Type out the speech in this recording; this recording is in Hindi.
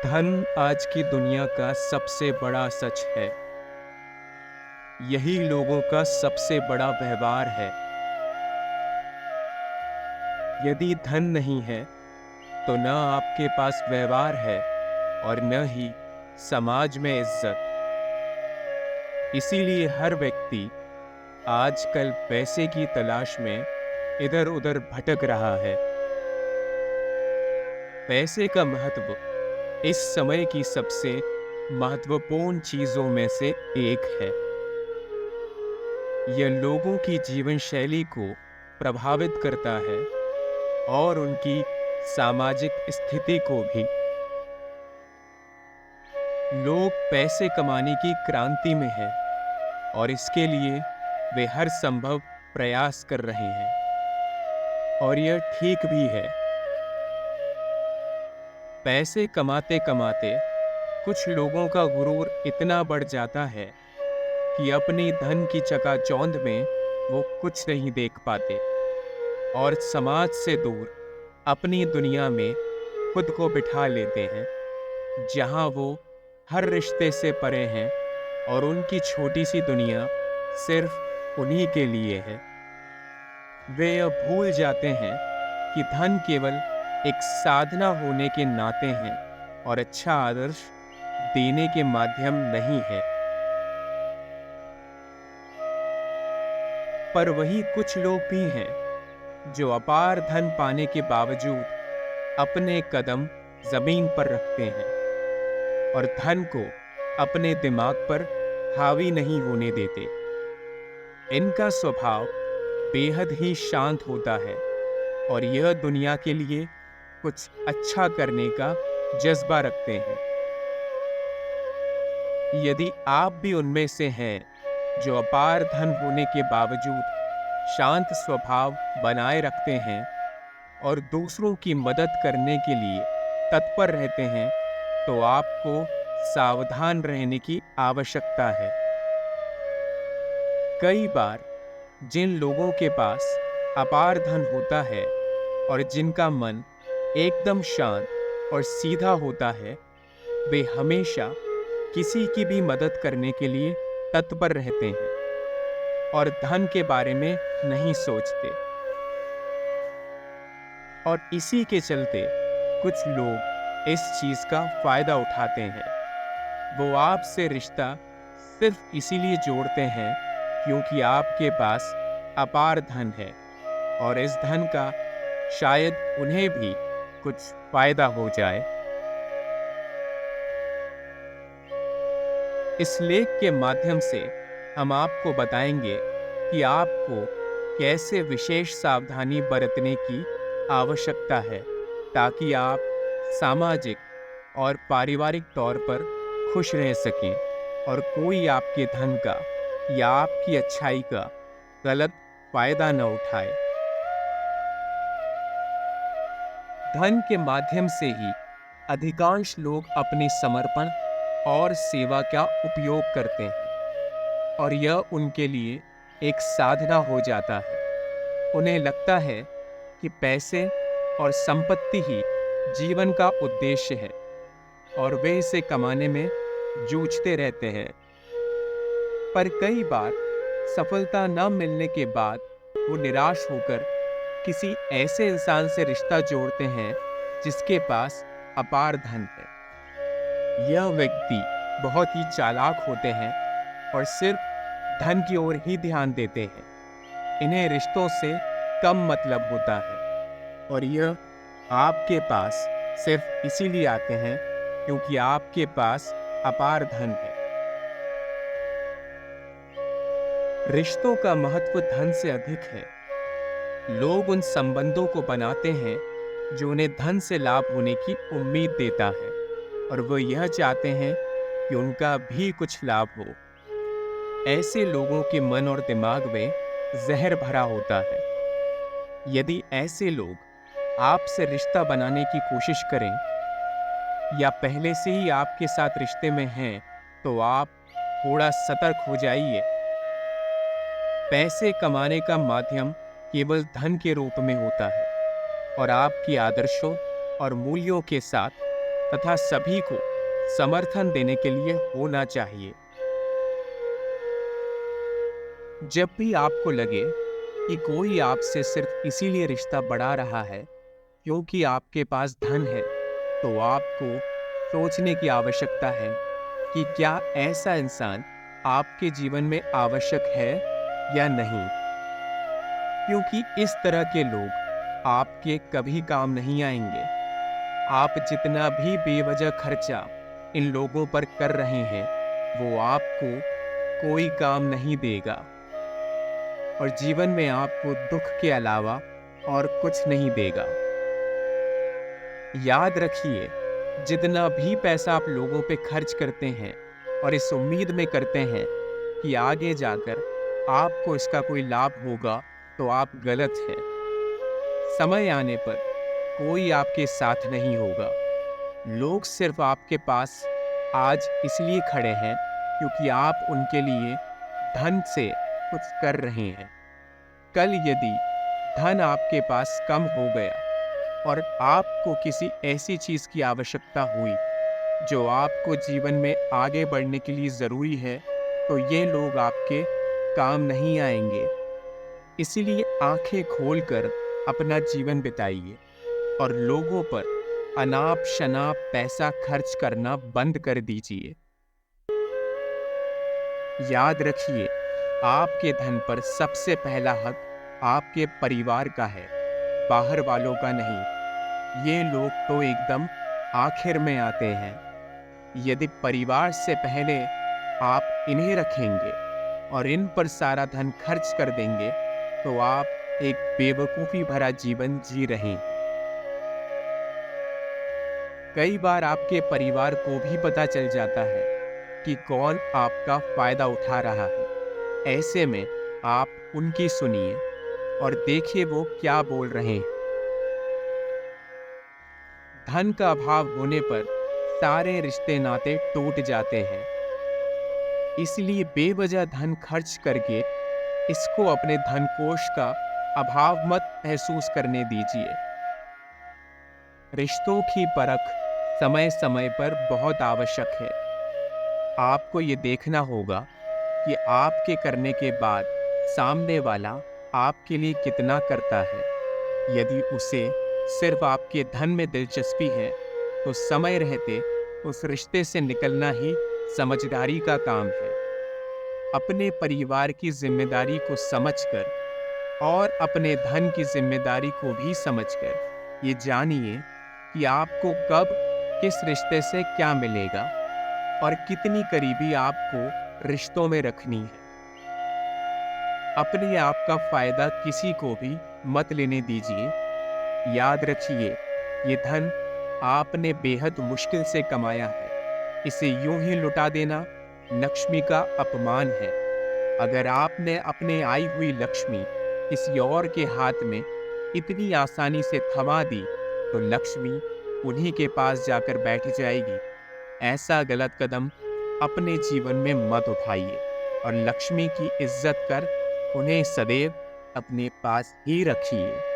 धन आज की दुनिया का सबसे बड़ा सच है। यही लोगों का सबसे बड़ा व्यवहार है। यदि धन नहीं है तो न आपके पास व्यवहार है और न ही समाज में इज्जत। इसीलिए हर व्यक्ति आजकल पैसे की तलाश में इधर उधर भटक रहा है। पैसे का महत्व इस समय की सबसे महत्वपूर्ण चीजों में से एक है। यह लोगों की जीवन शैली को प्रभावित करता है और उनकी सामाजिक स्थिति को भी। लोग पैसे कमाने की क्रांति में हैं और इसके लिए वे हर संभव प्रयास कर रहे हैं और यह ठीक भी है। पैसे कमाते कमाते कुछ लोगों का गुरूर इतना बढ़ जाता है कि अपनी धन की चकाचौंध में वो कुछ नहीं देख पाते और समाज से दूर अपनी दुनिया में खुद को बिठा लेते हैं, जहां वो हर रिश्ते से परे हैं और उनकी छोटी सी दुनिया सिर्फ उन्हीं के लिए है। वे यह भूल जाते हैं कि धन केवल एक साधना होने के नाते हैं और अच्छा आदर्श देने के माध्यम नहीं है। पर वही कुछ लोग भी हैं जो अपार धन पाने के बावजूद अपने कदम जमीन पर रखते हैं और धन को अपने दिमाग पर हावी नहीं होने देते। इनका स्वभाव बेहद ही शांत होता है और यह दुनिया के लिए कुछ अच्छा करने का जज्बा रखते हैं। यदि आप भी उनमें से हैं जो अपार धन होने के बावजूद शांत स्वभाव बनाए रखते हैं और दूसरों की मदद करने के लिए तत्पर रहते हैं, तो आपको सावधान रहने की आवश्यकता है। कई बार जिन लोगों के पास अपार धन होता है और जिनका मन एकदम शांत और सीधा होता है, वे हमेशा किसी की भी मदद करने के लिए तत्पर रहते हैं और धन के बारे में नहीं सोचते। और इसी के चलते कुछ लोग इस चीज का फायदा उठाते हैं। वो आपसे रिश्ता सिर्फ इसीलिए जोड़ते हैं क्योंकि आपके पास अपार धन है और इस धन का शायद उन्हें भी कुछ फायदा हो जाए। इस लेख के माध्यम से हम आपको बताएंगे कि आपको कैसे विशेष सावधानी बरतने की आवश्यकता है ताकि आप सामाजिक और पारिवारिक तौर पर खुश रह सकें और कोई आपके धन का या आपकी अच्छाई का गलत फायदा न उठाए। धन के माध्यम से ही अधिकांश लोग अपने समर्पण और सेवा का उपयोग करते हैं और यह उनके लिए एक साधना हो जाता है। उन्हें लगता है कि पैसे और संपत्ति ही जीवन का उद्देश्य है और वे इसे कमाने में जूझते रहते हैं। पर कई बार सफलता न मिलने के बाद वो निराश होकर किसी ऐसे इंसान से रिश्ता जोड़ते हैं जिसके पास अपार धन है। यह व्यक्ति बहुत ही चालाक होते हैं और सिर्फ धन की ओर ही ध्यान देते हैं। इन्हें रिश्तों से कम मतलब होता है और यह आपके पास सिर्फ इसीलिए आते हैं क्योंकि आपके पास अपार धन है। रिश्तों का महत्व धन से अधिक है। लोग उन संबंधों को बनाते हैं जो उन्हें धन से लाभ होने की उम्मीद देता है और वो यह चाहते हैं कि उनका भी कुछ लाभ हो। ऐसे लोगों के मन और दिमाग में जहर भरा होता है। यदि ऐसे लोग आपसे रिश्ता बनाने की कोशिश करें या पहले से ही आपके साथ रिश्ते में हैं, तो आप थोड़ा सतर्क हो जाइए। पैसे कमाने का माध्यम केवल धन के रूप में होता है और आपकी आदर्शों और मूल्यों के साथ तथा सभी को समर्थन देने के लिए होना चाहिए। जब भी आपको लगे कि कोई आपसे सिर्फ इसीलिए रिश्ता बढ़ा रहा है क्योंकि आपके पास धन है, तो आपको सोचने की आवश्यकता है कि क्या ऐसा इंसान आपके जीवन में आवश्यक है या नहीं, क्योंकि इस तरह के लोग आपके कभी काम नहीं आएंगे। आप जितना भी बेवजह खर्चा इन लोगों पर कर रहे हैं, वो आपको कोई काम नहीं देगा और जीवन में आपको दुख के अलावा और कुछ नहीं देगा। याद रखिए, जितना भी पैसा आप लोगों पे खर्च करते हैं और इस उम्मीद में करते हैं कि आगे जाकर आपको इसका कोई लाभ होगा, तो आप गलत हैं। समय आने पर कोई आपके साथ नहीं होगा। लोग सिर्फ आपके पास आज इसलिए खड़े हैं क्योंकि आप उनके लिए धन से कुछ कर रहे हैं। कल यदि धन आपके पास कम हो गया और आपको किसी ऐसी चीज की आवश्यकता हुई जो आपको जीवन में आगे बढ़ने के लिए जरूरी है, तो ये लोग आपके काम नहीं आएंगे। इसीलिए आंखें खोलकर अपना जीवन बिताइए और लोगों पर अनाप शनाप पैसा खर्च करना बंद कर दीजिए। याद रखिए, आपके धन पर सबसे पहला हक आपके परिवार का है, बाहर वालों का नहीं। ये लोग तो एकदम आखिर में आते हैं। यदि परिवार से पहले आप इन्हें रखेंगे और इन पर सारा धन खर्च कर देंगे, तो आप एक बेवकूफ़ी भरा जीवन जी रहे हैं। कई बार आपके परिवार को भी पता चल जाता है कि कौन आपका फायदा उठा रहा है। ऐसे में आप उनकी सुनिए और देखिए वो क्या बोल रहे हैं। धन का अभाव होने पर सारे रिश्ते नाते टूट जाते हैं। इसलिए बेवजह धन खर्च करके इसको अपने धन कोष का अभाव मत महसूस करने दीजिए। रिश्तों की परख समय समय पर बहुत आवश्यक है। आपको ये देखना होगा कि आपके करने के बाद सामने वाला आपके लिए कितना करता है। यदि उसे सिर्फ आपके धन में दिलचस्पी है, तो समय रहते उस रिश्ते से निकलना ही समझदारी का काम है। अपने परिवार की जिम्मेदारी को समझकर और अपने धन की जिम्मेदारी को भी समझकर ये जानिए कि आपको कब किस रिश्ते से क्या मिलेगा और कितनी करीबी आपको रिश्तों में रखनी है। अपने आप का फायदा किसी को भी मत लेने दीजिए। याद रखिए, ये धन आपने बेहद मुश्किल से कमाया है। इसे यूं ही लुटा देना लक्ष्मी का अपमान है। अगर आपने अपने आई हुई लक्ष्मी किसी और के हाथ में इतनी आसानी से थमा दी, तो लक्ष्मी उन्हीं के पास जाकर बैठ जाएगी। ऐसा गलत कदम अपने जीवन में मत उठाइए और लक्ष्मी की इज्जत कर उन्हें सदैव अपने पास ही रखिए।